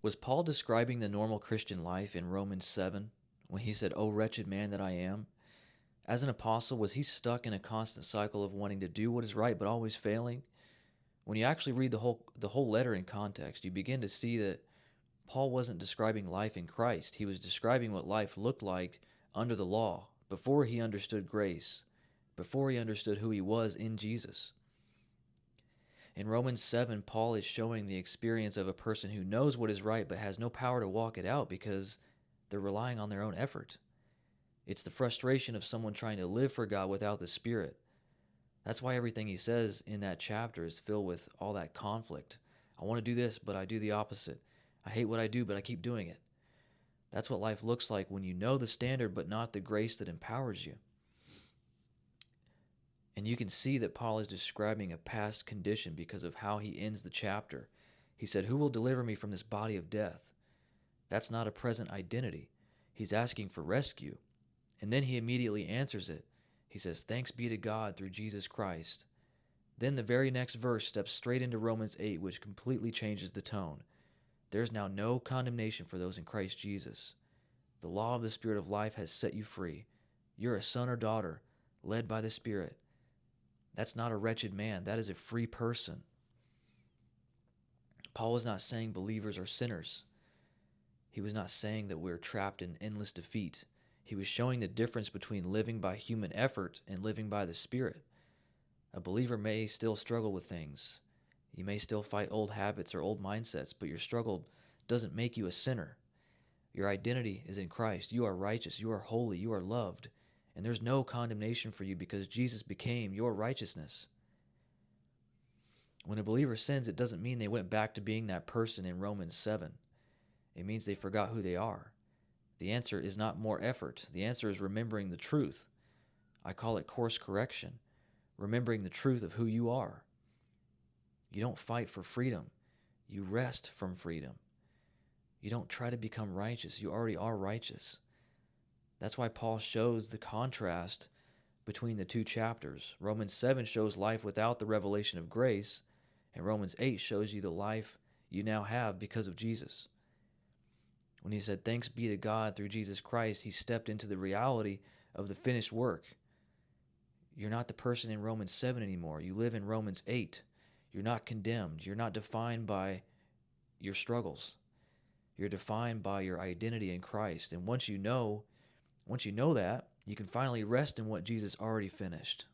Was Paul describing the normal Christian life in Romans 7 when he said, "O wretched man that I am"? As an apostle, was he stuck in a constant cycle of wanting to do what is right but always failing? When you actually read the whole letter in context, you begin to see that Paul wasn't describing life in Christ. He was describing what life looked like under the law, before he understood grace, before he understood who he was in Jesus. In Romans 7, Paul is showing the experience of a person who knows what is right but has no power to walk it out because they're relying on their own effort. It's the frustration of someone trying to live for God without the Spirit. That's why everything he says in that chapter is filled with all that conflict. I want to do this, but I do the opposite. I hate what I do, but I keep doing it. That's what life looks like when you know the standard but not the grace that empowers you. And you can see that Paul is describing a past condition because of how he ends the chapter. He said, "Who will deliver me from this body of death?" That's not a present identity. He's asking for rescue. And then he immediately answers it. He says, "Thanks be to God through Jesus Christ." Then the very next verse steps straight into Romans 8, which completely changes the tone. There's now no condemnation for those in Christ Jesus. The law of the Spirit of life has set you free. You're a son or daughter, led by the Spirit. That's not a wretched man. That is a free person. Paul was not saying believers are sinners. He was not saying that we're trapped in endless defeat. He was showing the difference between living by human effort and living by the Spirit. A believer may still struggle with things. You may still fight old habits or old mindsets, but your struggle doesn't make you a sinner. Your identity is in Christ. You are righteous. You are holy. You are loved. And there's no condemnation for you because Jesus became your righteousness. When a believer sins, it doesn't mean they went back to being that person in Romans 7. It means they forgot who they are. The answer is not more effort. The answer is remembering the truth. I call it course correction. Remembering the truth of who you are. You don't fight for freedom. You rest from freedom. You don't try to become righteous. You already are righteous. That's why Paul shows the contrast between the two chapters. Romans 7 shows life without the revelation of grace, and Romans 8 shows you the life you now have because of Jesus. When he said, "Thanks be to God through Jesus Christ," he stepped into the reality of the finished work. You're not the person in Romans 7 anymore. You live in Romans 8. You're not condemned. You're not defined by your struggles. You're defined by your identity in Christ. And once you know that, you can finally rest in what Jesus already finished.